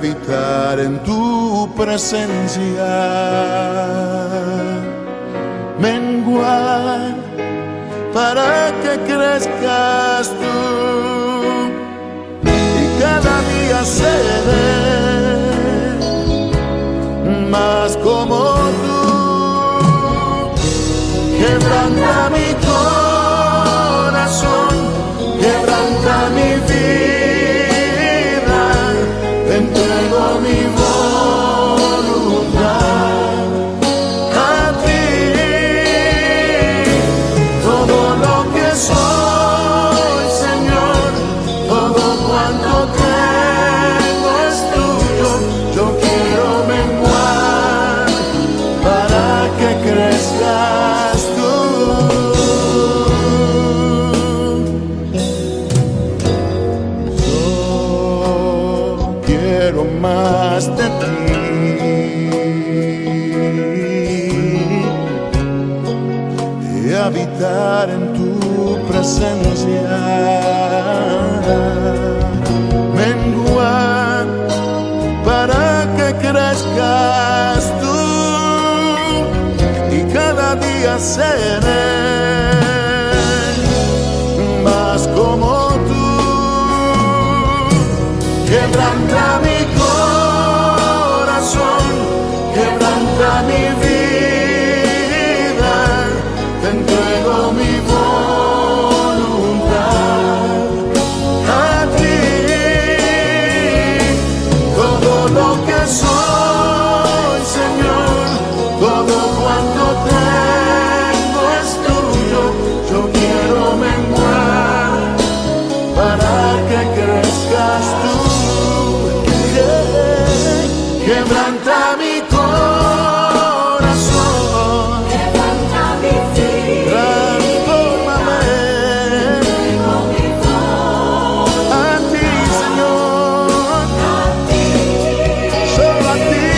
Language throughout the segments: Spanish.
habitar en tu presencia, menguar para que crezcas tú y cada día seré más como tú. Quebranta mi corazón, quebranta mi vida, te entrego mi voluntad a ti. Todo lo que soy, Señor, todo cuanto tengo es tuyo. Yo quiero menguar para que crezcas tú. Más de ti, de habitar en tu presencia, menguar para que crezcas tú y cada día seré más como tú. Quebranta mi corazón, quebranta mi vida, te entrego mi voluntad a ti. Todo lo que soy, Señor, todo cuanto tengo es tuyo. Yo quiero menguar para que crezcas tú. Quebranta mi corazón, quebranta mi vida, transfórmame con mi voz a ti, Señor, a ti. solo a ti.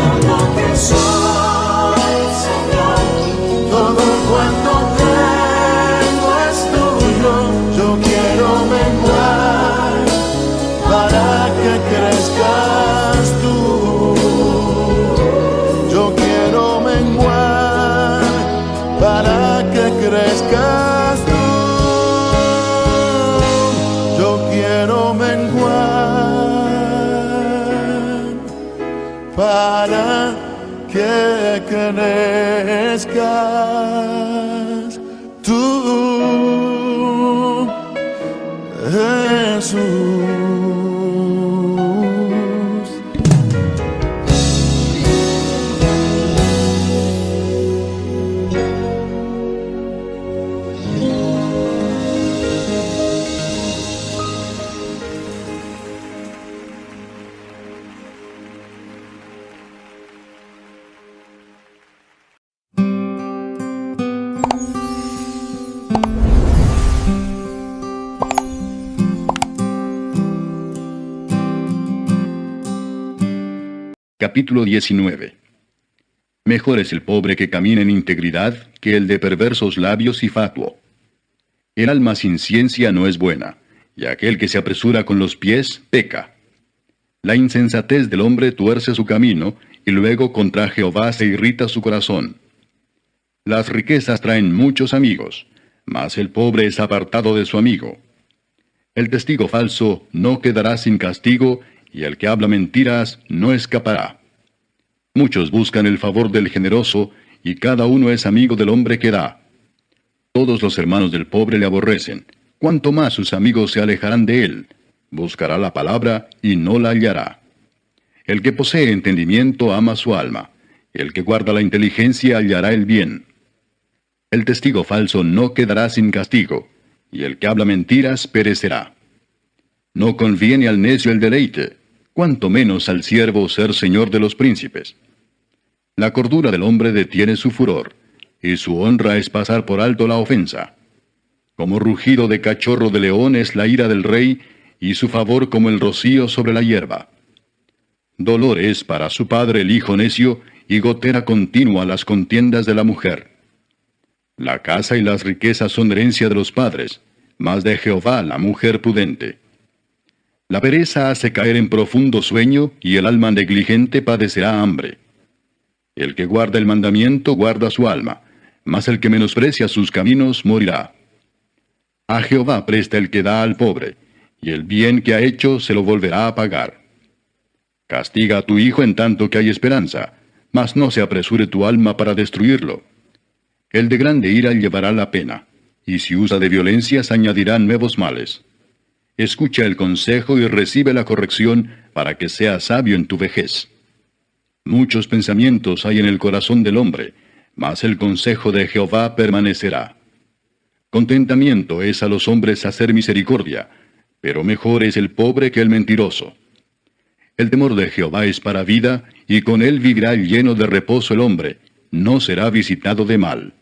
Todo lo que soy, Señor, Todo cuanto tengo es tuyo. Yo quiero menguar para que crezcas tú. Yo quiero menguar para que crezcas tú. Yo quiero menguar para que crezcas tú, Jesús. Capítulo 19. Mejor es el pobre que camina en integridad que el de perversos labios y fatuo. El alma sin ciencia no es buena, y aquel que se apresura con los pies peca. La insensatez del hombre tuerce su camino, y luego contra Jehová se irrita su corazón. Las riquezas traen muchos amigos, mas el pobre es apartado de su amigo. El testigo falso no quedará sin castigo, y el que habla mentiras no escapará. Muchos buscan el favor del generoso, y cada uno es amigo del hombre que da. Todos los hermanos del pobre le aborrecen, cuanto más sus amigos se alejarán de él. Buscará la palabra y no la hallará. El que posee entendimiento ama su alma, el que guarda la inteligencia hallará el bien. El testigo falso no quedará sin castigo, y el que habla mentiras perecerá. No conviene al necio el deleite, cuanto menos al siervo ser señor de los príncipes. La cordura del hombre detiene su furor, y su honra es pasar por alto la ofensa. Como rugido de cachorro de león es la ira del rey, y su favor como el rocío sobre la hierba. Dolor es para su padre el hijo necio, y gotera continua las contiendas de la mujer. La casa y las riquezas son herencia de los padres, mas de Jehová la mujer prudente. La pereza hace caer en profundo sueño, y el alma negligente padecerá hambre. El que guarda el mandamiento guarda su alma, mas el que menosprecia sus caminos morirá. A Jehová presta el que da al pobre, y el bien que ha hecho se lo volverá a pagar. Castiga a tu hijo en tanto que hay esperanza, mas no se apresure tu alma para destruirlo. El de grande ira llevará la pena, y si usa de violencias añadirá nuevos males. Escucha el consejo y recibe la corrección para que seas sabio en tu vejez. Muchos pensamientos hay en el corazón del hombre, mas el consejo de Jehová permanecerá. Contentamiento es a los hombres hacer misericordia, pero mejor es el pobre que el mentiroso. El temor de Jehová es para vida, y con él vivirá lleno de reposo el hombre, no será visitado de mal.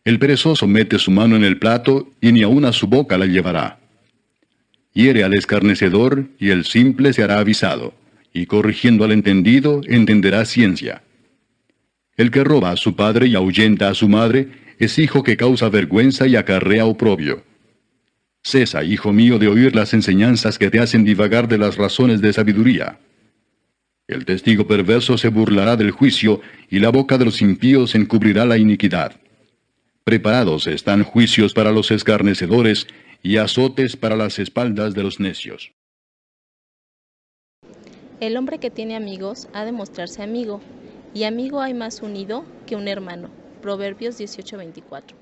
El perezoso mete su mano en el plato, y ni aun a su boca la llevará. Hiere al escarnecedor, y el simple se hará avisado, y corrigiendo al entendido, entenderá ciencia. El que roba a su padre y ahuyenta a su madre, es hijo que causa vergüenza y acarrea oprobio. Cesa, hijo mío, de oír las enseñanzas que te hacen divagar de las razones de sabiduría. El testigo perverso se burlará del juicio, y la boca de los impíos encubrirá la iniquidad. Preparados están juicios para los escarnecedores, y azotes para las espaldas de los necios. El hombre que tiene amigos ha de mostrarse amigo, y amigo hay más unido que un hermano. Proverbios 18:24.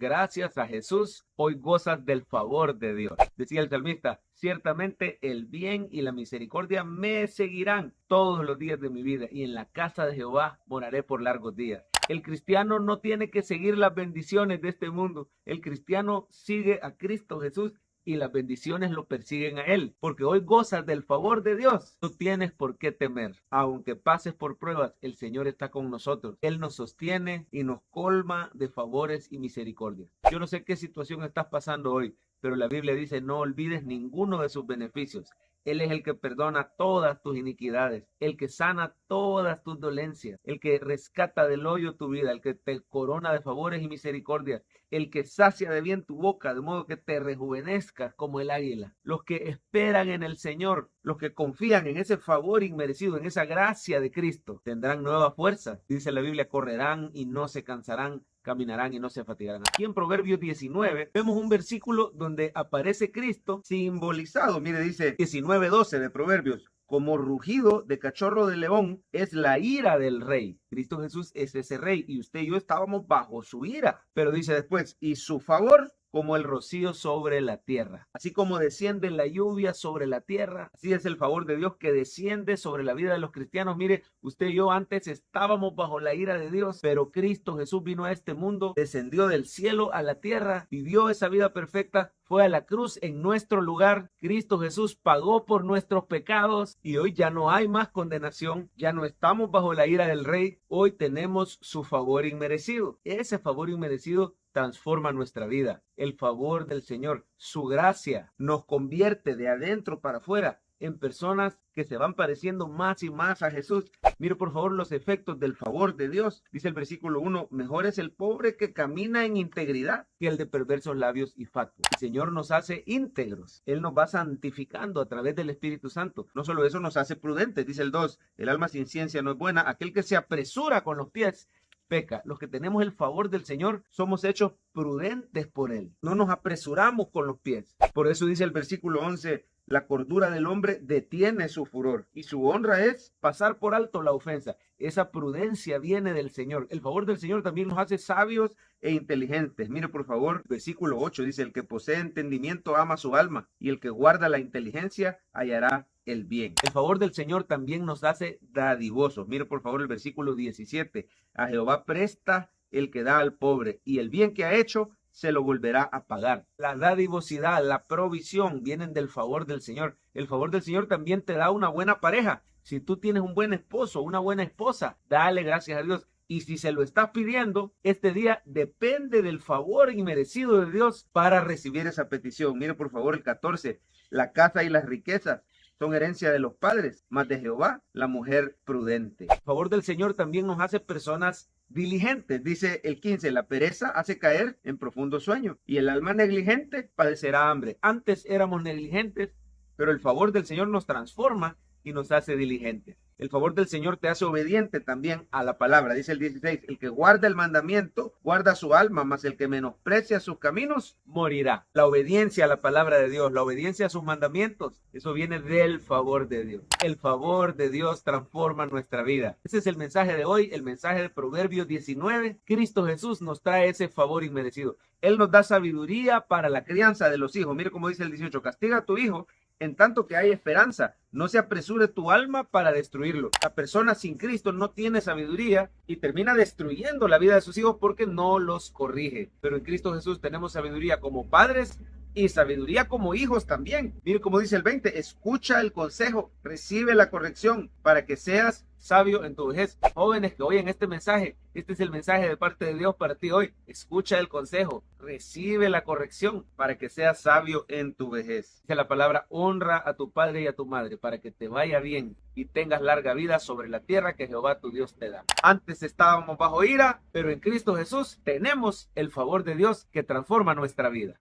Gracias a Jesús, hoy gozas del favor de Dios. Decía el salmista, ciertamente el bien y la misericordia me seguirán todos los días de mi vida, y en la casa de Jehová moraré por largos días. El cristiano no tiene que seguir las bendiciones de este mundo. El cristiano sigue a Cristo Jesús, y las bendiciones lo persiguen a él, porque hoy gozas del favor de Dios. No tienes por qué temer. Aunque pases por pruebas, el Señor está con nosotros. Él nos sostiene y nos colma de favores y misericordias. Yo no sé qué situación estás pasando hoy, pero la Biblia dice, no olvides ninguno de sus beneficios. Él es el que perdona todas tus iniquidades, el que sana todas tus dolencias, el que rescata del hoyo tu vida, el que te corona de favores y misericordias, el que sacia de bien tu boca, de modo que te rejuvenezcas como el águila. Los que esperan en el Señor, los que confían en ese favor inmerecido, en esa gracia de Cristo, tendrán nueva fuerza. Dice la Biblia, correrán y no se cansarán, caminarán y no se fatigarán. Aquí en Proverbios 19 vemos un versículo donde aparece Cristo simbolizado. Mire, dice 19:12 de Proverbios. Como rugido de cachorro de león es la ira del rey. Cristo Jesús es ese rey, y usted y yo estábamos bajo su ira. Pero dice después, y su favor como el rocío sobre la tierra. Así como desciende la lluvia sobre la tierra, así es el favor de Dios que desciende sobre la vida de los cristianos. Mire, usted y yo antes estábamos bajo la ira de Dios, pero Cristo Jesús vino a este mundo, descendió del cielo a la tierra, vivió esa vida perfecta, fue a la cruz en nuestro lugar. Cristo Jesús pagó por nuestros pecados, y hoy ya no hay más condenación, ya no estamos bajo la ira del rey, hoy tenemos su favor inmerecido. Ese favor inmerecido transforma nuestra vida. El favor del Señor, su gracia, nos convierte de adentro para afuera en personas que se van pareciendo más y más a Jesús. Mire por favor los efectos del favor de Dios. Dice el versículo 1, mejor es el pobre que camina en integridad que el de perversos labios y fatuos. El Señor nos hace íntegros. Él nos va santificando a través del Espíritu Santo. No solo eso, nos hace prudentes. Dice el 2, el alma sin ciencia no es buena. Aquel que se apresura con los pies peca. Los que tenemos el favor del Señor somos hechos prudentes por Él. No nos apresuramos con los pies. Por eso dice el versículo 11, la cordura del hombre detiene su furor, y su honra es pasar por alto la ofensa. Esa prudencia viene del Señor. El favor del Señor también nos hace sabios e inteligentes. Mire por favor, versículo 8 dice, el que posee entendimiento ama su alma, y el que guarda la inteligencia hallará el bien. El favor del Señor también nos hace dadivosos. Mire por favor el versículo 17, a Jehová presta el que da al pobre, y el bien que ha hecho se lo volverá a pagar. La dadivosidad, la provisión vienen del favor del Señor. El favor del Señor también te da una buena pareja. Si tú tienes un buen esposo, una buena esposa, dale gracias a Dios. Y si se lo estás pidiendo, este día depende del favor inmerecido de Dios para recibir esa petición. Mire por favor el 14, la casa y las riquezas son herencia de los padres, mas de Jehová la mujer prudente. El favor del Señor también nos hace personas diligentes. Dice el 15, la pereza hace caer en profundo sueño y el alma negligente padecerá hambre. Antes éramos negligentes, pero el favor del Señor nos transforma y nos hace diligentes. El favor del Señor te hace obediente también a la palabra. Dice el 16, el que guarda el mandamiento, guarda su alma, mas el que menosprecia sus caminos, morirá. La obediencia a la palabra de Dios, la obediencia a sus mandamientos, eso viene del favor de Dios. El favor de Dios transforma nuestra vida. Ese es el mensaje de hoy, el mensaje de Proverbios 19. Cristo Jesús nos trae ese favor inmerecido. Él nos da sabiduría para la crianza de los hijos. Mire cómo dice el 18, castiga a tu hijo en tanto que hay esperanza, no se apresure tu alma para destruirlo. La persona sin Cristo no tiene sabiduría y termina destruyendo la vida de sus hijos porque no los corrige. Pero en Cristo Jesús tenemos sabiduría como padres y sabiduría como hijos también. Mire cómo dice el 20, escucha el consejo, recibe la corrección para que seas sabio en tu vejez. Jóvenes que oyen este mensaje, este es el mensaje de parte de Dios para ti hoy. Escucha el consejo, recibe la corrección para que seas sabio en tu vejez. Dice la palabra, honra a tu padre y a tu madre para que te vaya bien y tengas larga vida sobre la tierra que Jehová tu Dios te da. Antes estábamos bajo ira, pero en Cristo Jesús tenemos el favor de Dios que transforma nuestra vida.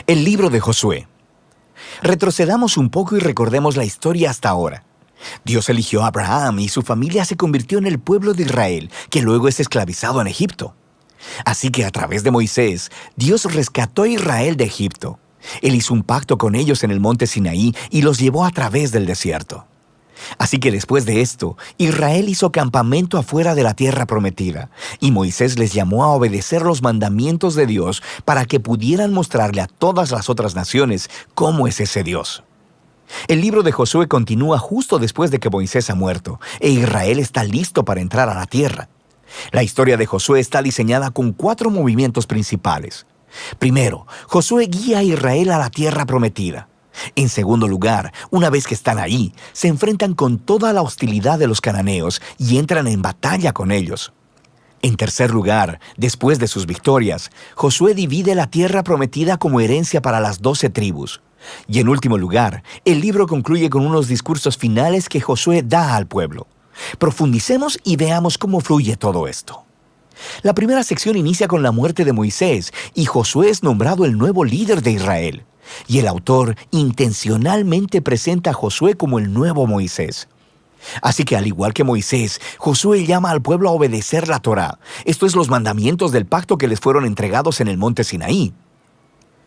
El libro de Josué. Retrocedamos un poco y recordemos la historia hasta ahora. Dios eligió a Abraham y su familia se convirtió en el pueblo de Israel, que luego es esclavizado en Egipto. Así que a través de Moisés, Dios rescató a Israel de Egipto. Él hizo un pacto con ellos en el monte Sinaí y los llevó a través del desierto. Así que después de esto, Israel hizo campamento afuera de la tierra prometida, y Moisés les llamó a obedecer los mandamientos de Dios para que pudieran mostrarle a todas las otras naciones cómo es ese Dios. El libro de Josué continúa justo después de que Moisés ha muerto, e Israel está listo para entrar a la tierra. La historia de Josué está diseñada con 4 movimientos principales. Primero, Josué guía a Israel a la tierra prometida. En segundo lugar, una vez que están ahí, se enfrentan con toda la hostilidad de los cananeos y entran en batalla con ellos. En tercer lugar, después de sus victorias, Josué divide la tierra prometida como herencia para las 12 tribus. Y en último lugar, el libro concluye con unos discursos finales que Josué da al pueblo. Profundicemos y veamos cómo fluye todo esto. La primera sección inicia con la muerte de Moisés y Josué es nombrado el nuevo líder de Israel. Y el autor intencionalmente presenta a Josué como el nuevo Moisés. Así que al igual que Moisés, Josué llama al pueblo a obedecer la Torá, esto es los mandamientos del pacto que les fueron entregados en el monte Sinaí.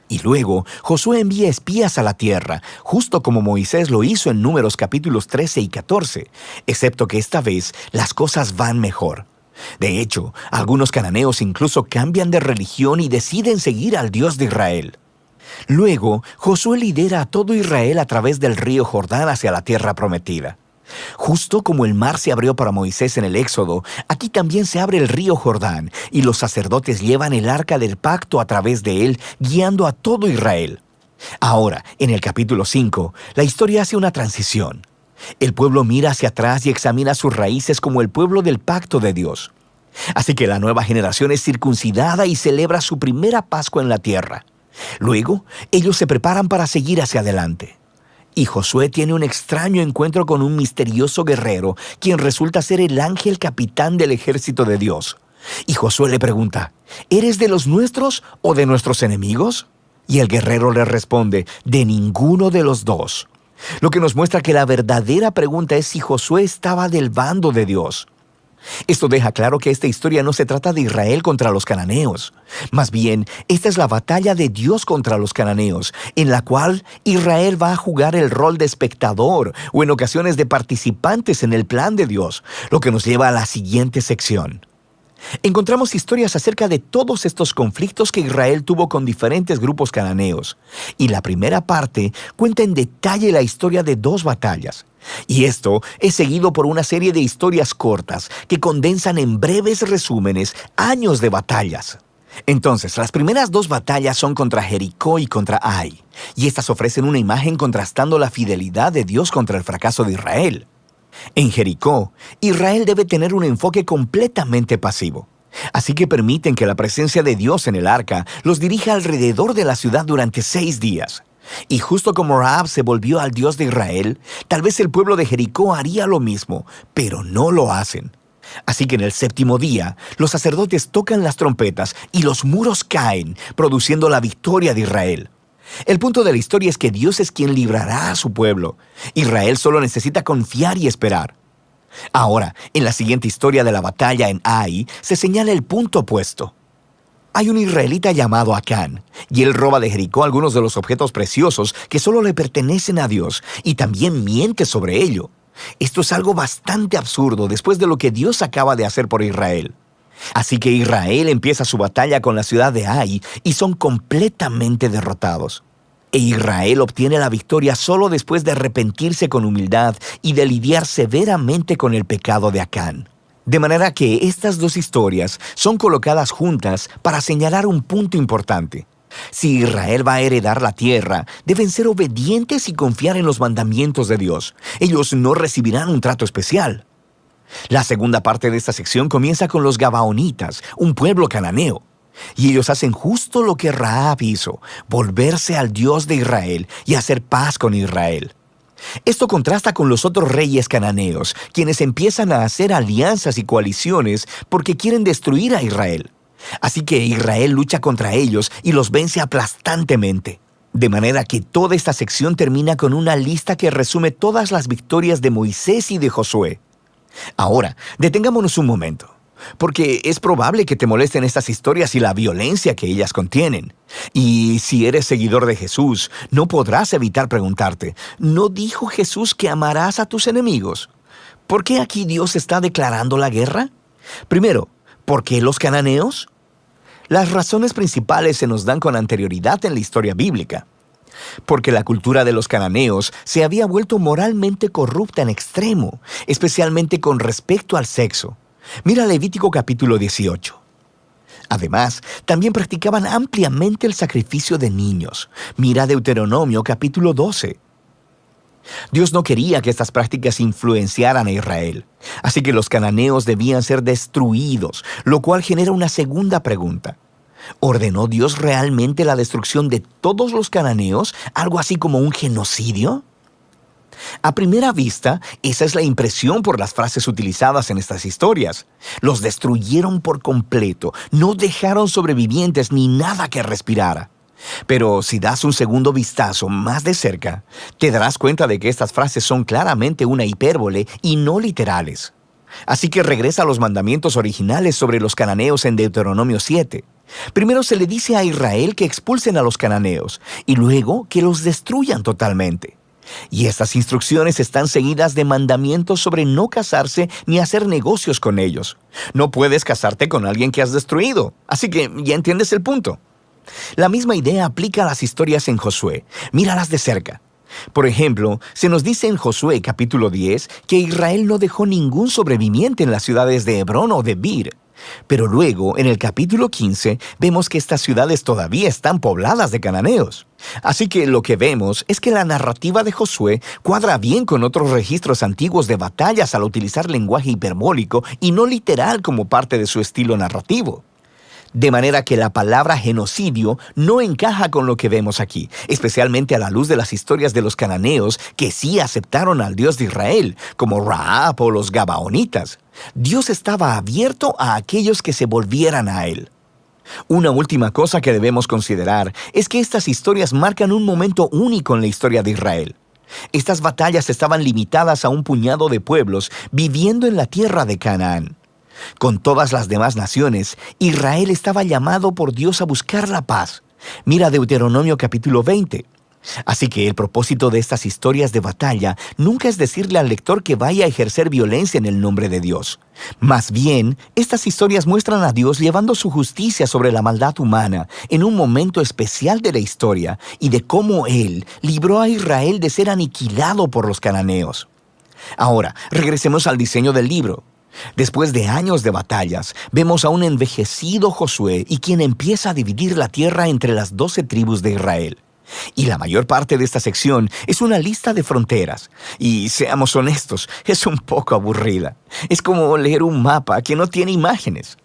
Y luego, Josué envía espías a la tierra, justo como Moisés lo hizo en Números capítulos 13 y 14, excepto que esta vez las cosas van mejor. De hecho, algunos cananeos incluso cambian de religión y deciden seguir al Dios de Israel. Luego, Josué lidera a todo Israel a través del río Jordán hacia la tierra prometida. Justo como el mar se abrió para Moisés en el Éxodo, aquí también se abre el río Jordán y los sacerdotes llevan el arca del pacto a través de él, guiando a todo Israel. Ahora, en el capítulo 5, la historia hace una transición. El pueblo mira hacia atrás y examina sus raíces como el pueblo del pacto de Dios. Así que la nueva generación es circuncidada y celebra su primera Pascua en la tierra. Luego, ellos se preparan para seguir hacia adelante. Y Josué tiene un extraño encuentro con un misterioso guerrero, quien resulta ser el ángel capitán del ejército de Dios. Y Josué le pregunta, ¿eres de los nuestros o de nuestros enemigos? Y el guerrero le responde, de ninguno de los dos. Lo que nos muestra que la verdadera pregunta es si Josué estaba del bando de Dios. Esto deja claro que esta historia no se trata de Israel contra los cananeos. Más bien, esta es la batalla de Dios contra los cananeos, en la cual Israel va a jugar el rol de espectador o en ocasiones de participantes en el plan de Dios, lo que nos lleva a la siguiente sección. Encontramos historias acerca de todos estos conflictos que Israel tuvo con diferentes grupos cananeos, y la primera parte cuenta en detalle la historia de 2 batallas. Y esto es seguido por una serie de historias cortas que condensan en breves resúmenes años de batallas. Entonces, las primeras dos batallas son contra Jericó y contra Ai, y estas ofrecen una imagen contrastando la fidelidad de Dios contra el fracaso de Israel. En Jericó, Israel debe tener un enfoque completamente pasivo. Así que permiten que la presencia de Dios en el arca los dirija alrededor de la ciudad durante 6 días. Y justo como Rahab se volvió al Dios de Israel, tal vez el pueblo de Jericó haría lo mismo, pero no lo hacen. Así que en el 7º día, los sacerdotes tocan las trompetas y los muros caen, produciendo la victoria de Israel. El punto de la historia es que Dios es quien librará a su pueblo. Israel solo necesita confiar y esperar. Ahora, en la siguiente historia de la batalla en Ai, se señala el punto opuesto. Hay un israelita llamado Acán, y él roba de Jericó algunos de los objetos preciosos que solo le pertenecen a Dios, y también miente sobre ello. Esto es algo bastante absurdo después de lo que Dios acaba de hacer por Israel. Así que Israel empieza su batalla con la ciudad de Ai y son completamente derrotados. E Israel obtiene la victoria solo después de arrepentirse con humildad y de lidiar severamente con el pecado de Acán. De manera que estas dos historias son colocadas juntas para señalar un punto importante. Si Israel va a heredar la tierra, deben ser obedientes y confiar en los mandamientos de Dios. Ellos no recibirán un trato especial. La segunda parte de esta sección comienza con los Gabaonitas, un pueblo cananeo. Y ellos hacen justo lo que Rahab hizo, volverse al Dios de Israel y hacer paz con Israel. Esto contrasta con los otros reyes cananeos, quienes empiezan a hacer alianzas y coaliciones porque quieren destruir a Israel. Así que Israel lucha contra ellos y los vence aplastantemente. De manera que toda esta sección termina con una lista que resume todas las victorias de Moisés y de Josué. Ahora, detengámonos un momento, porque es probable que te molesten estas historias y la violencia que ellas contienen. Y si eres seguidor de Jesús, no podrás evitar preguntarte, ¿no dijo Jesús que amarás a tus enemigos? ¿Por qué aquí Dios está declarando la guerra? Primero, ¿por qué los cananeos? Las razones principales se nos dan con anterioridad en la historia bíblica. Porque la cultura de los cananeos se había vuelto moralmente corrupta en extremo, especialmente con respecto al sexo. Mira Levítico capítulo 18. Además, también practicaban ampliamente el sacrificio de niños. Mira Deuteronomio capítulo 12. Dios no quería que estas prácticas influenciaran a Israel, así que los cananeos debían ser destruidos, lo cual genera una segunda pregunta. ¿Ordenó Dios realmente la destrucción de todos los cananeos, algo así como un genocidio? A primera vista, esa es la impresión por las frases utilizadas en estas historias. Los destruyeron por completo, no dejaron sobrevivientes ni nada que respirara. Pero si das un segundo vistazo más de cerca, te darás cuenta de que estas frases son claramente una hipérbole y no literales. Así que regresa a los mandamientos originales sobre los cananeos en Deuteronomio 7. Primero se le dice a Israel que expulsen a los cananeos y luego que los destruyan totalmente. Y estas instrucciones están seguidas de mandamientos sobre no casarse ni hacer negocios con ellos. No puedes casarte con alguien que has destruido, así que ya entiendes el punto. La misma idea aplica a las historias en Josué. Míralas de cerca. Por ejemplo, se nos dice en Josué capítulo 10 que Israel no dejó ningún sobreviviente en las ciudades de Hebrón o de Bir. Pero luego, en el capítulo 15, vemos que estas ciudades todavía están pobladas de cananeos. Así que lo que vemos es que la narrativa de Josué cuadra bien con otros registros antiguos de batallas al utilizar lenguaje hiperbólico y no literal como parte de su estilo narrativo. De manera que la palabra genocidio no encaja con lo que vemos aquí, especialmente a la luz de las historias de los cananeos que sí aceptaron al Dios de Israel, como Rahab o los Gabaonitas. Dios estaba abierto a aquellos que se volvieran a Él. Una última cosa que debemos considerar es que estas historias marcan un momento único en la historia de Israel. Estas batallas estaban limitadas a un puñado de pueblos viviendo en la tierra de Canaán. Con todas las demás naciones, Israel estaba llamado por Dios a buscar la paz. Mira Deuteronomio capítulo 20. Así que el propósito de estas historias de batalla nunca es decirle al lector que vaya a ejercer violencia en el nombre de Dios. Más bien, estas historias muestran a Dios llevando su justicia sobre la maldad humana en un momento especial de la historia y de cómo Él libró a Israel de ser aniquilado por los cananeos. Ahora, regresemos al diseño del libro. Después de años de batallas, vemos a un envejecido Josué y quien empieza a dividir la tierra entre las 12 tribus de Israel. Y la mayor parte de esta sección es una lista de fronteras. Y seamos honestos, es un poco aburrida. Es como leer un mapa que no tiene imágenes.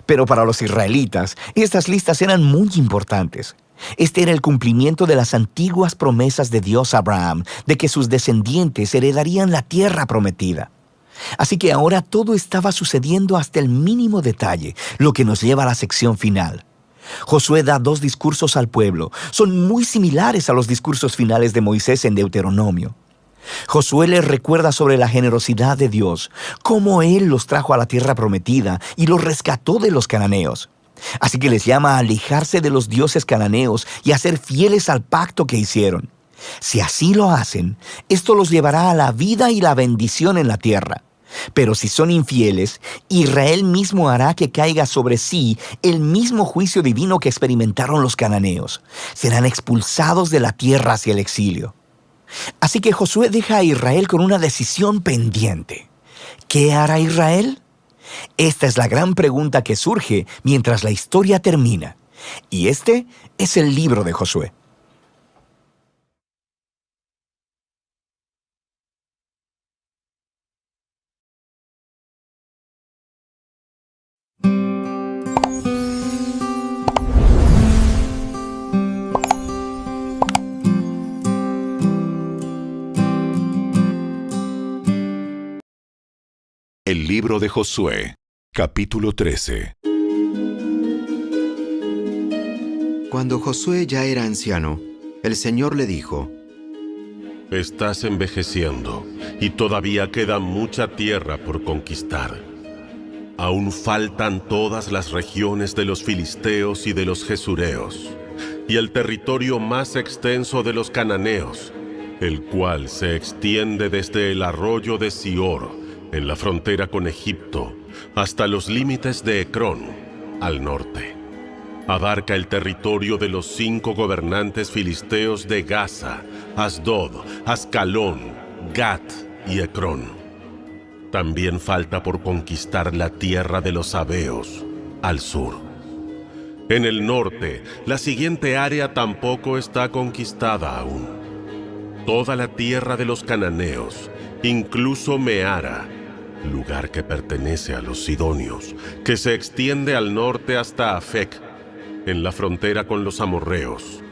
Pero para los israelitas, estas listas eran muy importantes. Este era el cumplimiento de las antiguas promesas de Dios a Abraham, de que sus descendientes heredarían la tierra prometida. Así que ahora todo estaba sucediendo hasta el mínimo detalle, lo que nos lleva a la sección final. Josué da 2 discursos al pueblo. Son muy similares a los discursos finales de Moisés en Deuteronomio. Josué les recuerda sobre la generosidad de Dios, cómo Él los trajo a la tierra prometida y los rescató de los cananeos. Así que les llama a alejarse de los dioses cananeos y a ser fieles al pacto que hicieron. Si así lo hacen, esto los llevará a la vida y la bendición en la tierra. Pero si son infieles, Israel mismo hará que caiga sobre sí el mismo juicio divino que experimentaron los cananeos. Serán expulsados de la tierra hacia el exilio. Así que Josué deja a Israel con una decisión pendiente. ¿Qué hará Israel? Esta es la gran pregunta que surge mientras la historia termina. Y este es el libro de Josué. El libro de Josué, capítulo 13. Cuando Josué ya era anciano, el Señor le dijo: Estás envejeciendo y todavía queda mucha tierra por conquistar. Aún faltan todas las regiones de los filisteos y de los jesureos, y el territorio más extenso de los cananeos, el cual se extiende desde el arroyo de Sior, en la frontera con Egipto, hasta los límites de Ecrón, al norte. Abarca el territorio de los 5 gobernantes filisteos de Gaza, Asdod, Ascalón, Gat y Ecrón. También falta por conquistar la tierra de los sabeos, al sur. En el norte, la siguiente área tampoco está conquistada aún. Toda la tierra de los cananeos, incluso Meara, lugar que pertenece a los sidonios, que se extiende al norte hasta Afec, en la frontera con los amorreos,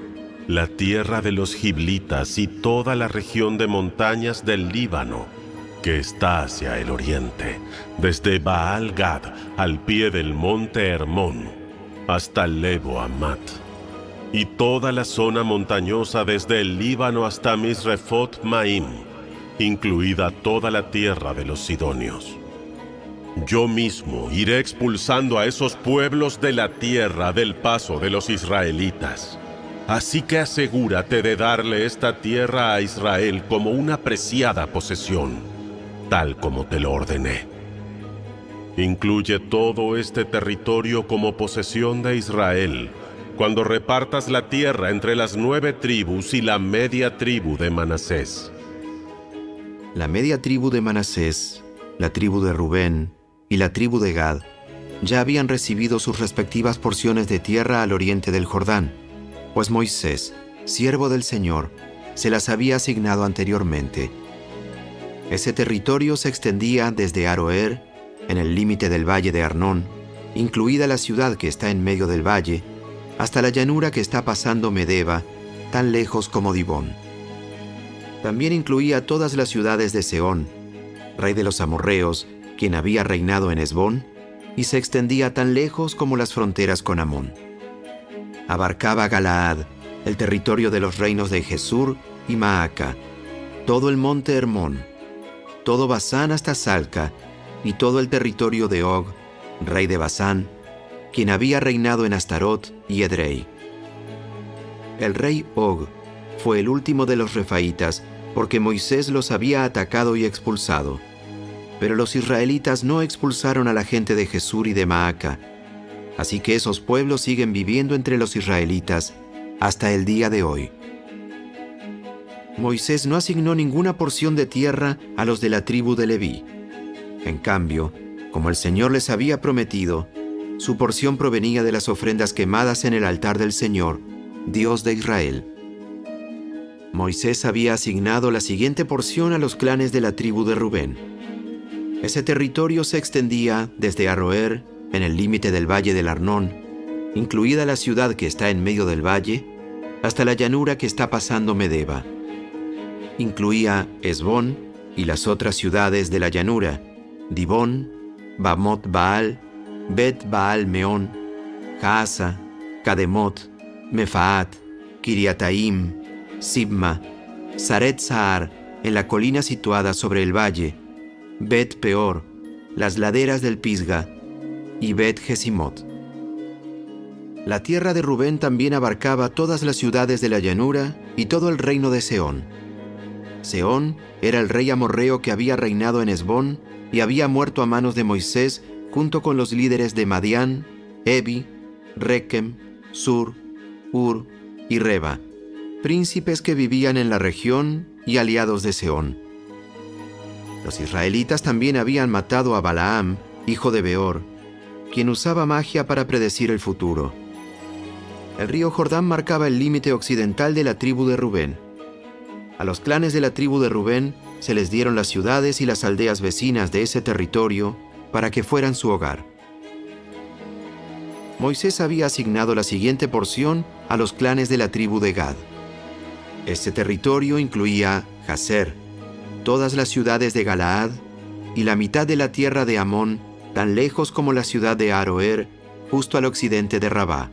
la tierra de los giblitas y toda la región de montañas del Líbano, que está hacia el oriente, desde Baal-Gad al pie del monte Hermón, hasta Lebo Amat, y toda la zona montañosa desde el Líbano hasta Misrefot Maim, incluida toda la tierra de los sidonios. Yo mismo iré expulsando a esos pueblos de la tierra del paso de los israelitas. Así que asegúrate de darle esta tierra a Israel como una preciada posesión, tal como te lo ordené. Incluye todo este territorio como posesión de Israel, cuando repartas la tierra entre las 9 tribus y la media tribu de Manasés. La media tribu de Manasés, la tribu de Rubén y la tribu de Gad ya habían recibido sus respectivas porciones de tierra al oriente del Jordán, pues Moisés, siervo del Señor, se las había asignado anteriormente. Ese territorio se extendía desde Aroer, en el límite del valle de Arnón, incluida la ciudad que está en medio del valle, hasta la llanura que está pasando Medeba, tan lejos como Dibón. También incluía todas las ciudades de Sehón, rey de los amorreos, quien había reinado en Hesbón, y se extendía tan lejos como las fronteras con Amón. Abarcaba Galaad, el territorio de los reinos de Jesur y Maaca, todo el monte Hermón, todo Basán hasta Salca, y todo el territorio de Og, rey de Basán, quien había reinado en Astarot y Edrei. El rey Og fue el último de los refaítas, porque Moisés los había atacado y expulsado. Pero los israelitas no expulsaron a la gente de Jesur y de Maaca, así que esos pueblos siguen viviendo entre los israelitas hasta el día de hoy. Moisés no asignó ninguna porción de tierra a los de la tribu de Leví. En cambio, Como el Señor les había prometido, su porción provenía de las ofrendas quemadas en el altar del Señor, Dios de Israel. Moisés había asignado la siguiente porción a los clanes de la tribu de Rubén. Ese territorio se extendía desde Aroer, en el límite del valle del Arnón, incluida la ciudad que está en medio del valle, hasta la llanura que está pasando Medeba. Incluía Esbón y las otras ciudades de la llanura, Dibón, Bamot Baal, Bet Baal Meón, Jaasa, Kademot, Mefaat, Kiriataim, Sibma, Saret Sahar, en la colina situada sobre el valle, Bet Peor, las laderas del Pisga, y Bet Jesimot. La tierra de Rubén también abarcaba todas las ciudades de la llanura y todo el reino de Sehón. Sehón era el rey amorreo que había reinado en Esbón y había muerto a manos de Moisés junto con los líderes de Madián, Evi, Rekem, Sur, Ur y Reba, príncipes que vivían en la región y aliados de Sehón. Los israelitas también habían matado a Balaam, hijo de Beor, quien usaba magia para predecir el futuro. El río Jordán marcaba el límite occidental de la tribu de Rubén. A los clanes de la tribu de Rubén se les dieron las ciudades y las aldeas vecinas de ese territorio para que fueran su hogar. Moisés había asignado la siguiente porción a los clanes de la tribu de Gad. Este territorio incluía Jazer, todas las ciudades de Galaad y la mitad de la tierra de Amón, tan lejos como la ciudad de Aroer, justo al occidente de Rabá.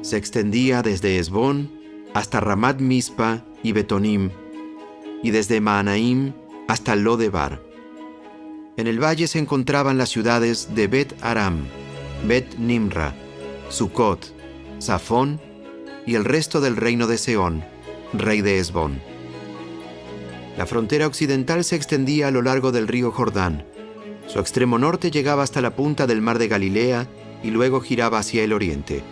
Se extendía desde Esbón hasta Ramat Mispa y Betonim, y desde Maanaim hasta Lodebar. En el valle se encontraban las ciudades de Bet Aram, Bet Nimra, Sucot, Safón y el resto del reino de Sehón, rey de Esbón. La frontera occidental se extendía a lo largo del río Jordán. Su extremo norte llegaba hasta la punta del mar de Galilea y luego giraba hacia el oriente.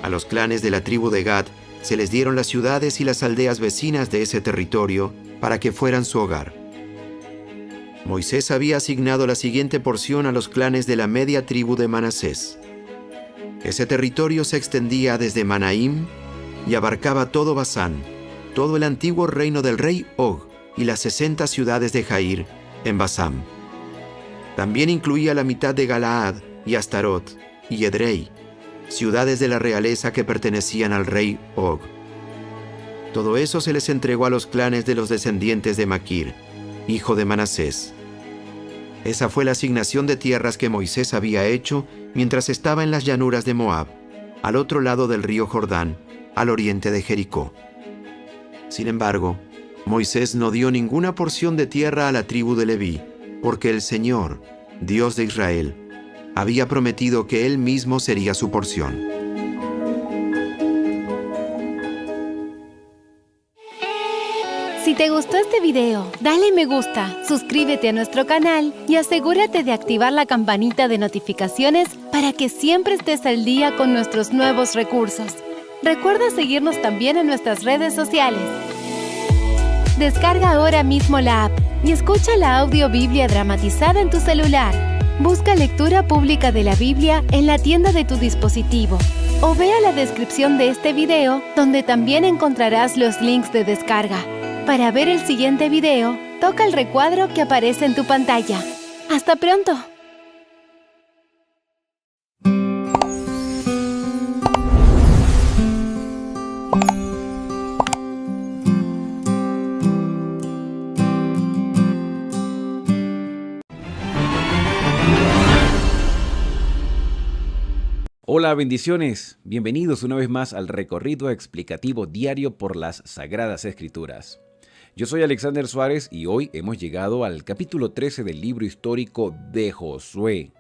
A los clanes de la tribu de Gad se les dieron las ciudades y las aldeas vecinas de ese territorio para que fueran su hogar. Moisés había asignado la siguiente porción a los clanes de la media tribu de Manasés. Ese territorio se extendía desde Manaim y abarcaba todo Basán, todo el antiguo reino del rey Og y las 60 ciudades de Jair en Basán. También incluía la mitad de Galaad y Astarot y Edrei, ciudades de la realeza que pertenecían al rey Og. Todo eso se les entregó a los clanes de los descendientes de Maquir, hijo de Manasés. Esa fue la asignación de tierras que Moisés había hecho mientras estaba en las llanuras de Moab, al otro lado del río Jordán, al oriente de Jericó. Sin embargo, Moisés no dio ninguna porción de tierra a la tribu de Leví, porque el Señor, Dios de Israel, había prometido que Él mismo sería su porción. Si te gustó este video, dale me gusta, suscríbete a nuestro canal y asegúrate de activar la campanita de notificaciones para que siempre estés al día con nuestros nuevos recursos. Recuerda seguirnos también en nuestras redes sociales. Descarga ahora mismo la app y escucha la audio Biblia dramatizada en tu celular. Busca lectura pública de la Biblia en la tienda de tu dispositivo o vea la descripción de este video donde también encontrarás los links de descarga. Para ver el siguiente video, toca el recuadro que aparece en tu pantalla. ¡Hasta pronto! Hola, bendiciones. Bienvenidos una vez más al recorrido explicativo diario por las Sagradas Escrituras. Yo soy Alexander Suárez y hoy hemos llegado al capítulo 13 del libro histórico de Josué.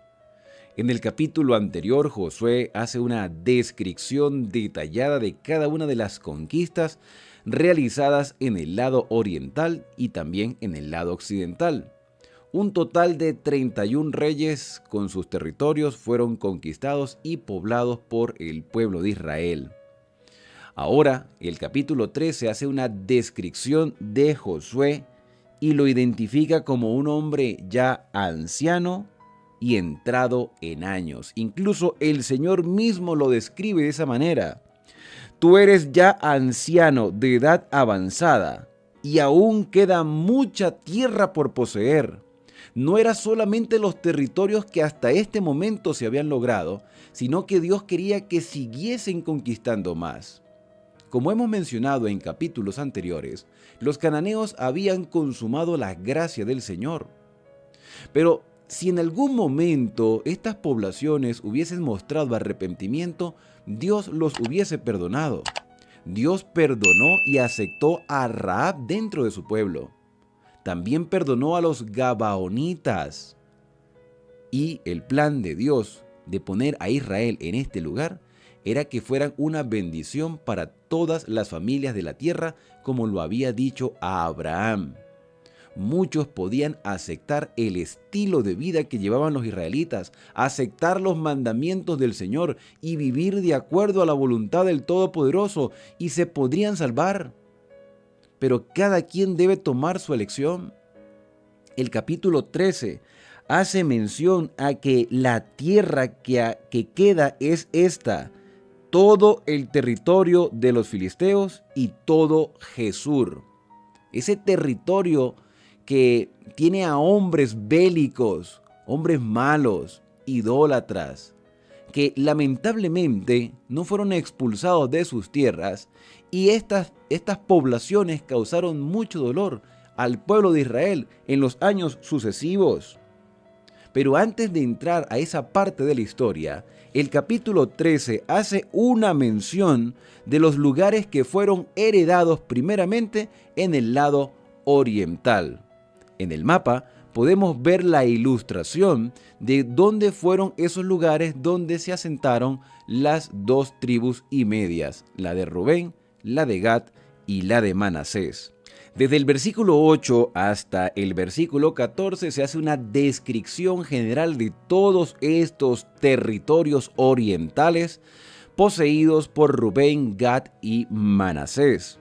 En el capítulo anterior, Josué hace una descripción detallada de cada una de las conquistas realizadas en el lado oriental y también en el lado occidental. Un total de 31 reyes con sus territorios fueron conquistados y poblados por el pueblo de Israel. Ahora, el capítulo 13 hace una descripción de Josué y lo identifica como un hombre ya anciano y entrado en años. Incluso el Señor mismo lo describe de esa manera. Tú eres ya anciano de edad avanzada y aún queda mucha tierra por poseer. No eran solamente los territorios que hasta este momento se habían logrado, sino que Dios quería que siguiesen conquistando más. Como hemos mencionado en capítulos anteriores, los cananeos habían consumado la gracia del Señor. Pero si en algún momento estas poblaciones hubiesen mostrado arrepentimiento, Dios los hubiese perdonado. Dios perdonó y aceptó a Rahab dentro de su pueblo. También perdonó a los gabaonitas. Y el plan de Dios de poner a Israel en este lugar era que fueran una bendición para todas las familias de la tierra, como lo había dicho a Abraham. Muchos podían aceptar el estilo de vida que llevaban los israelitas, aceptar los mandamientos del Señor y vivir de acuerdo a la voluntad del Todopoderoso, y se podrían salvar. Pero cada quien debe tomar su elección. El capítulo 13 hace mención a que la tierra que queda es esta: todo el territorio de los filisteos y todo Gesur. Ese territorio que tiene a hombres bélicos, hombres malos, idólatras, que lamentablemente no fueron expulsados de sus tierras, y estas poblaciones causaron mucho dolor al pueblo de Israel en los años sucesivos. Pero antes de entrar a esa parte de la historia, el capítulo 13 hace una mención de los lugares que fueron heredados primeramente en el lado oriental. En el mapa podemos ver la ilustración de dónde fueron esos lugares donde se asentaron las dos tribus y medias, la de Rubén, la de Gad y la de Manasés. Desde el versículo 8 hasta el versículo 14 se hace una descripción general de todos estos territorios orientales poseídos por Rubén, Gad y Manasés.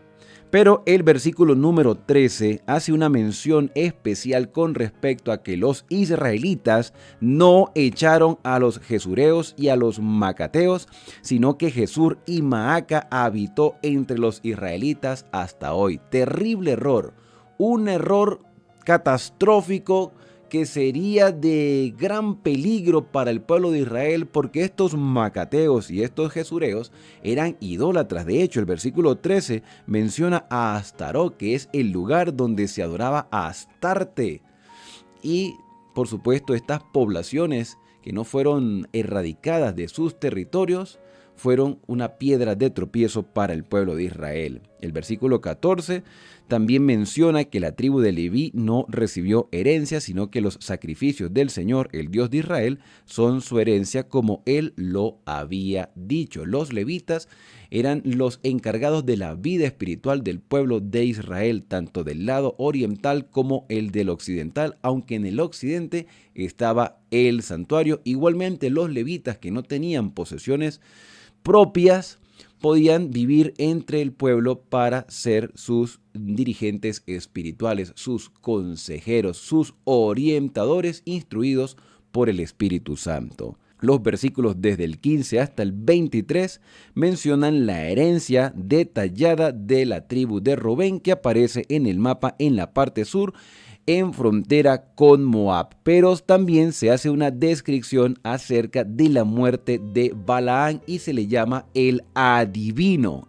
Pero el versículo número 13 hace una mención especial con respecto a que los israelitas no echaron a los gesureos y a los macateos, sino que Gesur y Maaca habitó entre los israelitas hasta hoy. Terrible error, un error catastrófico que sería de gran peligro para el pueblo de Israel, porque estos macateos y estos gesureos eran idólatras. De hecho, el versículo 13 menciona a Astarot, que es el lugar donde se adoraba a Astarte. Y, por supuesto, estas poblaciones que no fueron erradicadas de sus territorios fueron una piedra de tropiezo para el pueblo de Israel. El versículo 14 también menciona que la tribu de Leví no recibió herencia, sino que los sacrificios del Señor, el Dios de Israel, son su herencia, como él lo había dicho. Los levitas eran los encargados de la vida espiritual del pueblo de Israel, tanto del lado oriental como el del occidental, aunque en el occidente estaba el santuario. Igualmente, los levitas que no tenían posesiones propias podían vivir entre el pueblo para ser sus dirigentes espirituales, sus consejeros, sus orientadores instruidos por el Espíritu Santo. Los versículos desde el 15 hasta el 23 mencionan la herencia detallada de la tribu de Rubén, que aparece en el mapa en la parte sur, en frontera con Moab, pero también se hace una descripción acerca de la muerte de Balaán y se le llama el adivino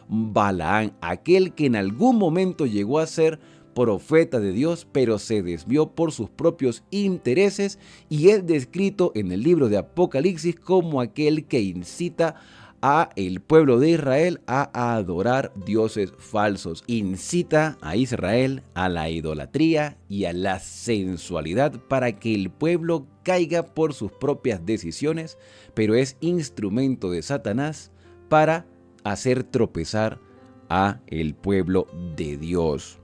Balaán, aquel que en algún momento llegó a ser profeta de Dios, pero se desvió por sus propios intereses y es descrito en el libro de Apocalipsis como aquel que incita a el pueblo de Israel a adorar dioses falsos. Incita a Israel a la idolatría y a la sensualidad para que el pueblo caiga por sus propias decisiones, pero es instrumento de Satanás para hacer tropezar a el pueblo de Dios.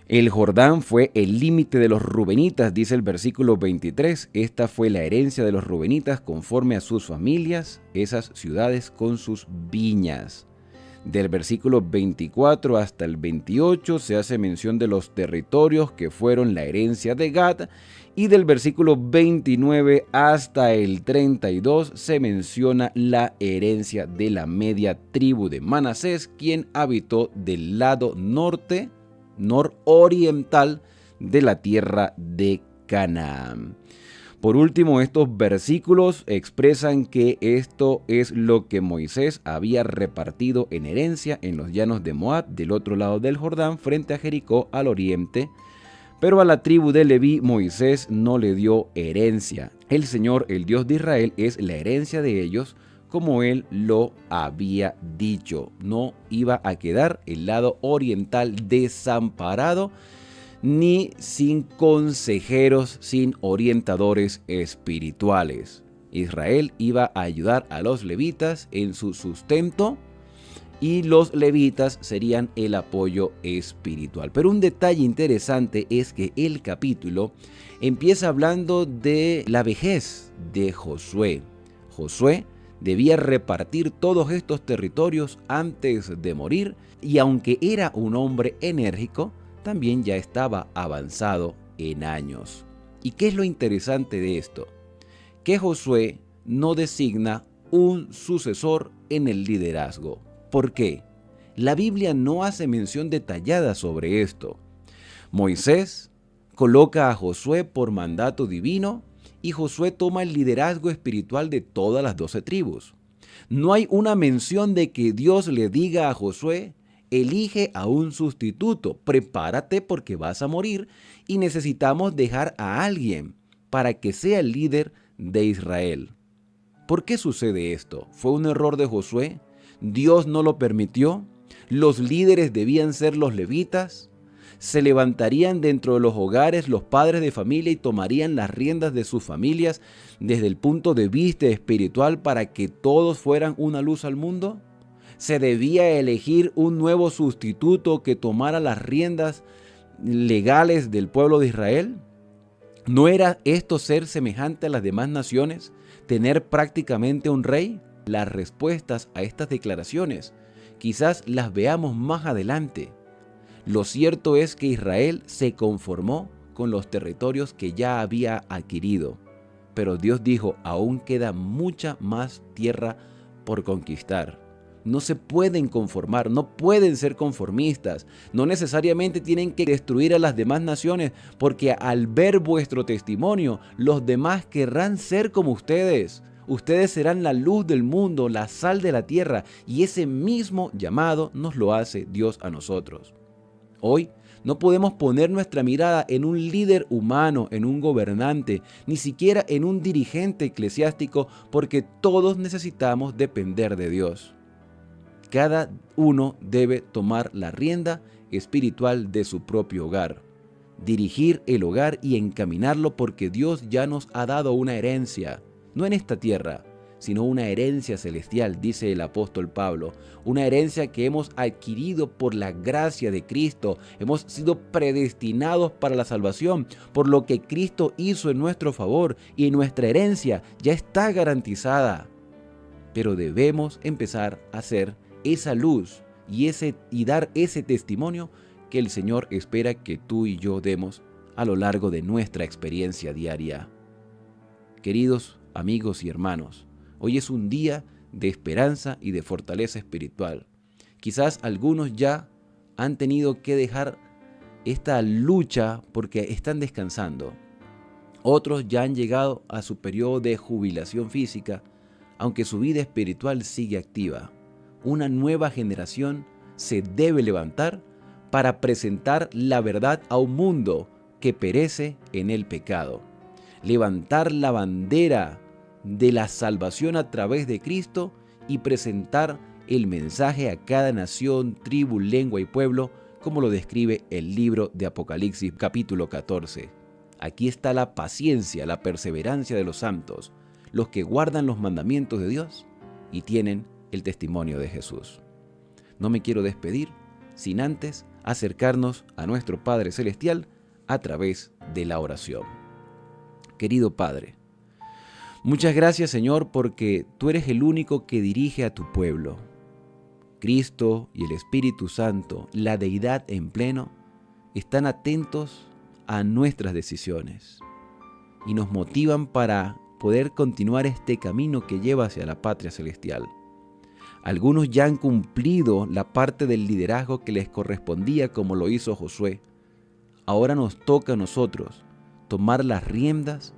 El Jordán fue el límite de los rubenitas, dice el versículo 23. Esta fue la herencia de los rubenitas conforme a sus familias, esas ciudades con sus viñas. Del versículo 24 hasta el 28 se hace mención de los territorios que fueron la herencia de Gad, y del versículo 29 hasta el 32 se menciona la herencia de la media tribu de Manasés, quien habitó del lado nororiental de la tierra de Canaán. Por último, estos versículos expresan que esto es lo que Moisés había repartido en herencia en los llanos de Moab, del otro lado del Jordán, frente a Jericó al oriente. Pero a la tribu de Leví Moisés no le dio herencia. El Señor, el Dios de Israel, es la herencia de ellos, como él lo había dicho. No iba a quedar el lado oriental desamparado, ni sin consejeros, sin orientadores espirituales. Israel iba a ayudar a los levitas en su sustento y los levitas serían el apoyo espiritual. Pero un detalle interesante es que el capítulo empieza hablando de la vejez de Josué. Josué debía repartir todos estos territorios antes de morir, y aunque era un hombre enérgico, también ya estaba avanzado en años. ¿Y qué es lo interesante de esto? Que Josué no designa un sucesor en el liderazgo. ¿Por qué? La Biblia no hace mención detallada sobre esto. Moisés coloca a Josué por mandato divino y Josué toma el liderazgo espiritual de todas las 12 tribus. No hay una mención de que Dios le diga a Josué: elige a un sustituto, prepárate porque vas a morir y necesitamos dejar a alguien para que sea el líder de Israel. ¿Por qué sucede esto? ¿Fue un error de Josué? ¿Dios no lo permitió? ¿Los líderes debían ser los levitas? ¿Se levantarían dentro de los hogares los padres de familia y tomarían las riendas de sus familias desde el punto de vista espiritual para que todos fueran una luz al mundo? ¿Se debía elegir un nuevo sustituto que tomara las riendas legales del pueblo de Israel? ¿No era esto ser semejante a las demás naciones? ¿Tener prácticamente un rey? Las respuestas a estas declaraciones quizás las veamos más adelante. Lo cierto es que Israel se conformó con los territorios que ya había adquirido. Pero Dios dijo: aún queda mucha más tierra por conquistar. No se pueden conformar, no pueden ser conformistas. No necesariamente tienen que destruir a las demás naciones, porque al ver vuestro testimonio, los demás querrán ser como ustedes. Ustedes serán la luz del mundo, la sal de la tierra, y ese mismo llamado nos lo hace Dios a nosotros. Hoy no podemos poner nuestra mirada en un líder humano, en un gobernante, ni siquiera en un dirigente eclesiástico, porque todos necesitamos depender de Dios. Cada uno debe tomar la rienda espiritual de su propio hogar, dirigir el hogar y encaminarlo, porque Dios ya nos ha dado una herencia, no en esta tierra, sino una herencia celestial, dice el apóstol Pablo, una herencia que hemos adquirido por la gracia de Cristo. Hemos sido predestinados para la salvación por lo que Cristo hizo en nuestro favor, y nuestra herencia ya está garantizada. Pero debemos empezar a ser esa luz y dar ese testimonio que el Señor espera que tú y yo demos a lo largo de nuestra experiencia diaria. Queridos amigos y hermanos, hoy es un día de esperanza y de fortaleza espiritual. Quizás algunos ya han tenido que dejar esta lucha porque están descansando. Otros ya han llegado a su periodo de jubilación física, aunque su vida espiritual sigue activa. Una nueva generación se debe levantar para presentar la verdad a un mundo que perece en el pecado. Levantar la bandera de la salvación a través de Cristo y presentar el mensaje a cada nación, tribu, lengua y pueblo, como lo describe el libro de Apocalipsis capítulo 14. Aquí está la paciencia, la perseverancia de los santos, los que guardan los mandamientos de Dios y tienen el testimonio de Jesús. No me quiero despedir sin antes acercarnos a nuestro Padre Celestial a través de la oración. Querido Padre, muchas gracias, Señor, porque tú eres el único que dirige a tu pueblo. Cristo y el Espíritu Santo, la deidad en pleno, están atentos a nuestras decisiones y nos motivan para poder continuar este camino que lleva hacia la patria celestial. Algunos ya han cumplido la parte del liderazgo que les correspondía, como lo hizo Josué. Ahora nos toca a nosotros tomar las riendas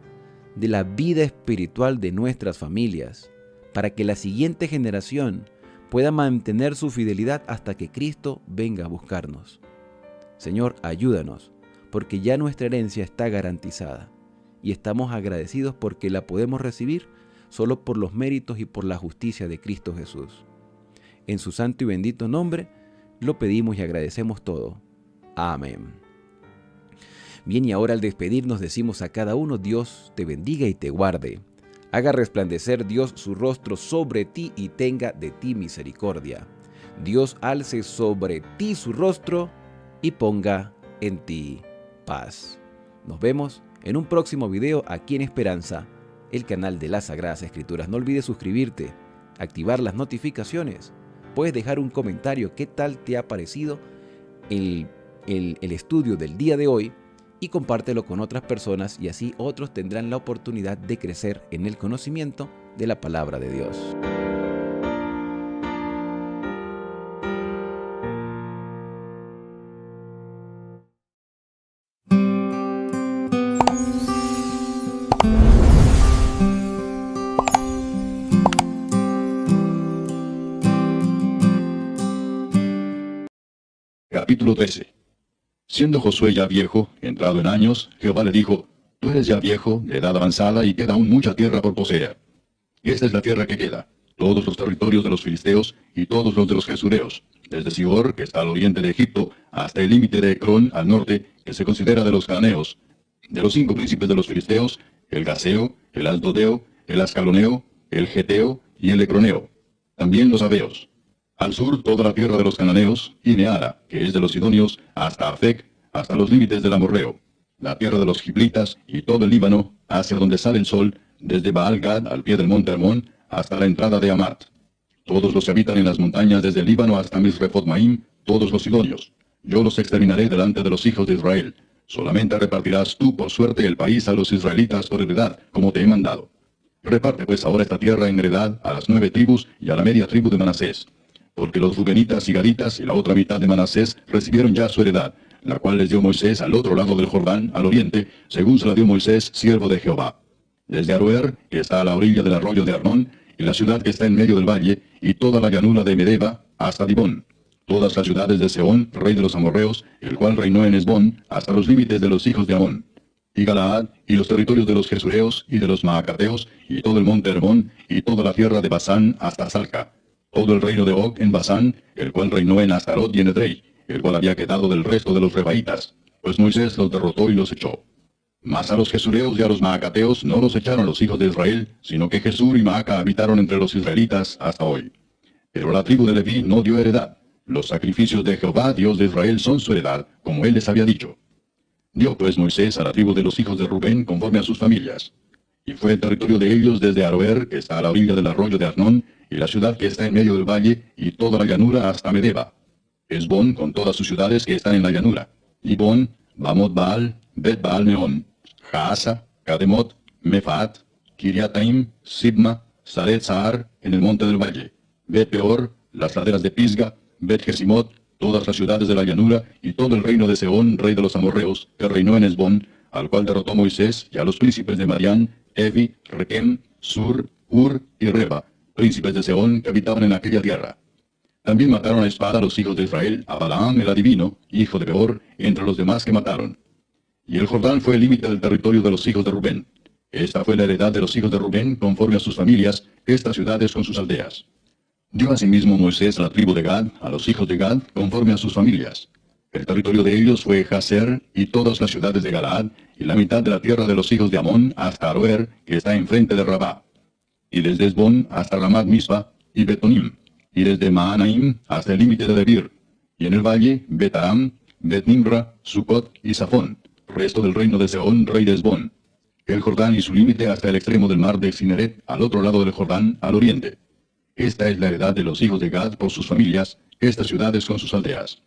de la vida espiritual de nuestras familias, para que la siguiente generación pueda mantener su fidelidad hasta que Cristo venga a buscarnos. Señor, ayúdanos, porque ya nuestra herencia está garantizada y estamos agradecidos porque la podemos recibir solo por los méritos y por la justicia de Cristo Jesús. En su santo y bendito nombre lo pedimos y agradecemos todo. Amén. Bien, y ahora al despedirnos decimos a cada uno: Dios te bendiga y te guarde. Haga resplandecer Dios su rostro sobre ti y tenga de ti misericordia. Dios alce sobre ti su rostro y ponga en ti paz. Nos vemos en un próximo video aquí en Esperanza, el canal de las Sagradas Escrituras. No olvides suscribirte, activar las notificaciones. Puedes dejar un comentario qué tal te ha parecido el estudio del día de hoy y compártelo con otras personas, y así otros tendrán la oportunidad de crecer en el conocimiento de la palabra de Dios. Capítulo 13. Siendo Josué ya viejo, entrado en años, Jehová le dijo: Tú eres ya viejo, de edad avanzada, y queda aún mucha tierra por poseer. Esta es la tierra que queda, todos los territorios de los filisteos y todos los de los gesureos, desde Sihor, que está al oriente de Egipto, hasta el límite de Ecrón, al norte, que se considera de los cananeos. De los 5 príncipes de los filisteos, el Gaseo, el Asdodeo, el Ascaloneo, el Geteo y el Ecroneo. También los Abeos. Al sur, toda la tierra de los cananeos, y Neara, que es de los sidonios, hasta Afec, hasta los límites del amorreo. La tierra de los giblitas y todo el Líbano, hacia donde sale el sol, desde Baal-Gad al pie del monte Hermón, hasta la entrada de Amat. Todos los que habitan en las montañas desde el Líbano hasta Misrefot-Maim, todos los sidonios. Yo los exterminaré delante de los hijos de Israel. Solamente repartirás tú por suerte el país a los israelitas por heredad, como te he mandado. Reparte pues ahora esta tierra en heredad a las 9 tribus y a la media tribu de Manasés. Porque los rubenitas y gaditas y la otra mitad de Manasés recibieron ya su heredad, la cual les dio Moisés al otro lado del Jordán, al oriente, según se la dio Moisés, siervo de Jehová. Desde Aroer, que está a la orilla del arroyo de Arnón, y la ciudad que está en medio del valle, y toda la llanura de Medeba, hasta Dibón. Todas las ciudades de Sehón, rey de los amorreos, el cual reinó en Esbón, hasta los límites de los hijos de Amón. Y Galaad, y los territorios de los gesureos, y de los maacateos, y todo el monte Hermón, y toda la tierra de Basán, hasta Salca. Todo el reino de Og en Basán, el cual reinó en Astarot y en Edrei, el cual había quedado del resto de los rebaitas, pues Moisés los derrotó y los echó. Mas a los gesureos y a los maacateos no los echaron los hijos de Israel, sino que Jesur y Maaca habitaron entre los israelitas hasta hoy. Pero la tribu de Leví no dio heredad. Los sacrificios de Jehová, Dios de Israel, son su heredad, como él les había dicho. Dio pues Moisés a la tribu de los hijos de Rubén conforme a sus familias. Y fue el territorio de ellos desde Aroer, que está a la orilla del arroyo de Arnón, y la ciudad que está en medio del valle, y toda la llanura hasta Medeba. Esbón con todas sus ciudades que están en la llanura. Dibón, Bamot Baal, Bet Baal Meón, Jaasa, Kademot, Mefaat, Kiriataim, Sibma, Saret Sahar, en el monte del valle. Bet Peor, las laderas de Pisga, Bet Jesimot, todas las ciudades de la llanura, y todo el reino de Sehón, rey de los amorreos, que reinó en Esbón, al cual derrotó Moisés, y a los príncipes de Madián, Evi, Requem, Sur, Ur y Reba, príncipes de Sehón que habitaban en aquella tierra. También mataron a espada a los hijos de Israel, a Balaam el adivino, hijo de Beor, entre los demás que mataron. Y el Jordán fue el límite del territorio de los hijos de Rubén. Esta fue la heredad de los hijos de Rubén, conforme a sus familias, estas ciudades con sus aldeas. Dio asimismo Moisés a la tribu de Gad, a los hijos de Gad, conforme a sus familias. El territorio de ellos fue Jazer, y todas las ciudades de Galaad, y la mitad de la tierra de los hijos de Amón, hasta Aroer, que está enfrente de Rabá. Y desde Esbón hasta Ramat Mispa, y Betonim, y desde Maanaim hasta el límite de Debir, y en el valle, Betaam, Bet-Nimra, Sucot y Safón, resto del reino de Sehón, rey de Esbón. El Jordán y su límite hasta el extremo del mar de Cineret, al otro lado del Jordán, al oriente. Esta es la heredad de los hijos de Gad por sus familias, estas ciudades con sus aldeas.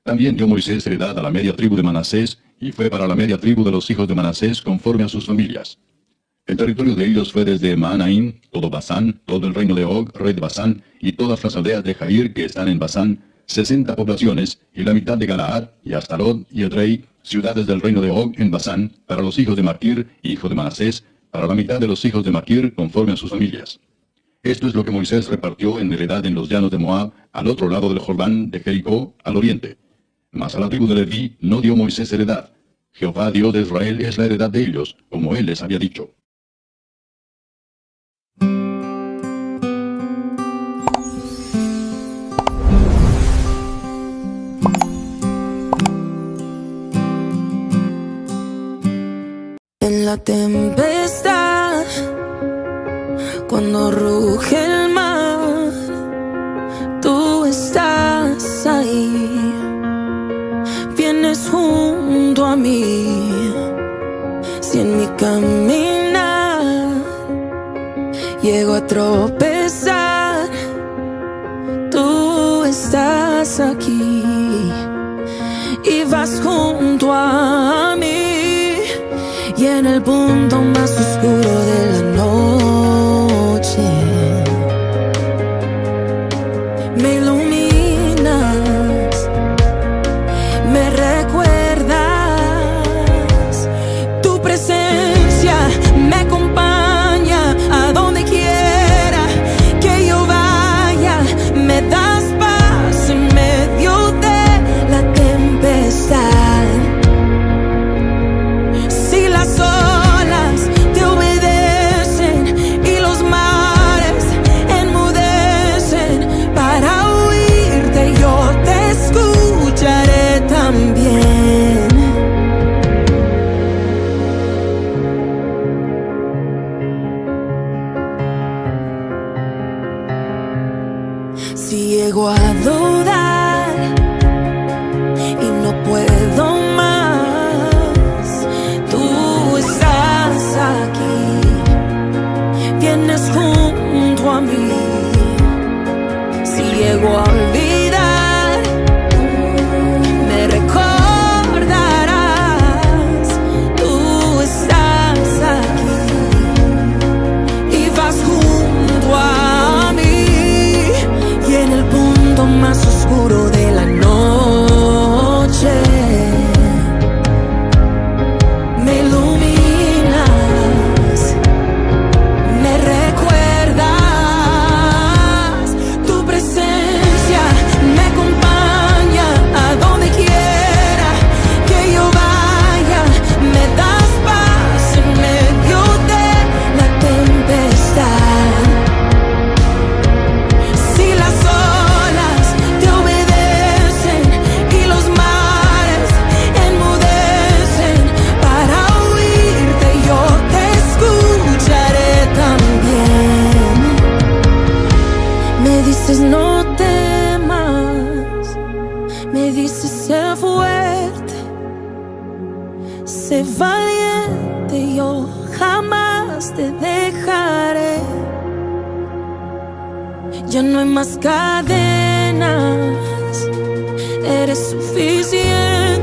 También dio Moisés heredad a la media tribu de Manasés, y fue para la media tribu de los hijos de Manasés conforme a sus familias. El territorio de ellos fue desde Maanaim, todo Basán, todo el reino de Og, rey de Basán, y todas las aldeas de Jair que están en Basán, 60 poblaciones, y la mitad de Galaad, y Astarot, y Edrei, ciudades del reino de Og en Basán, para los hijos de Maquir, hijo de Manasés, para la mitad de los hijos de Maquir, conforme a sus familias. Esto es lo que Moisés repartió en heredad en los llanos de Moab, al otro lado del Jordán, de Jericó, al oriente. Mas a la tribu de Leví no dio Moisés heredad. Jehová Dios de Israel es la heredad de ellos, como él les había dicho. En la tempestad, cuando ruge el mar, tú estás ahí, vienes junto a mí. Si en mi caminar llego a tropezar, tú estás aquí y vas junto a mí. Y en el punto más oscuro de la noche me iluminas, me recuerdas. Tu presencia me acompaña a donde quiera que yo vaya. Me das paz en medio de la tempestad. Las olas te obedecen y los mares enmudecen. Para oírte yo te escucharé también. Si llego a dudar y no puedo más, aquí, vienes junto a mí. Si llego a olvidar, me recordarás. Tú estás aquí y vas junto a mí. Y en el punto más oscuro de la noche me iluminas, me recuerdas. Tu presencia me acompaña a donde quiera que yo vaya. Me das paz en medio de la tempestad. Si las olas te obedecen y los mares enmudecen, para oírte yo te escucharé también. Me dices no temas, me dices sé fuerte, sé valiente, yo jamás te dejaré. Ya no hay más cadenas, eres suficiente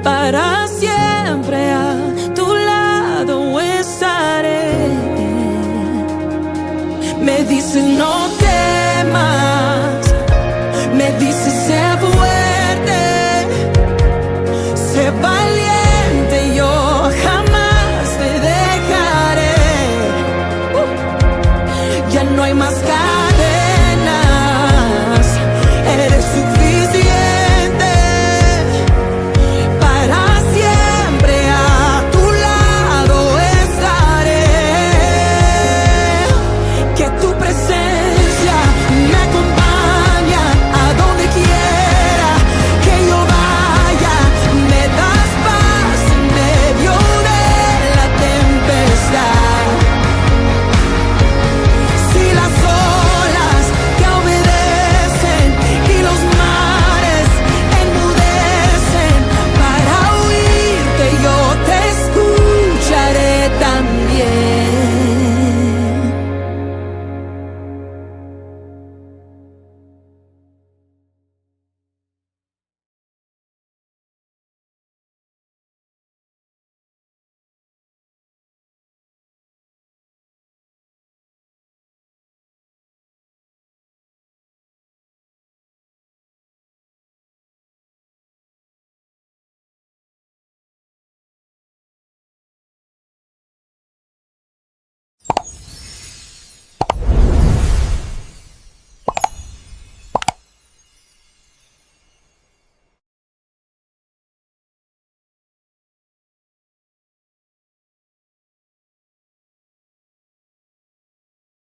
para siempre.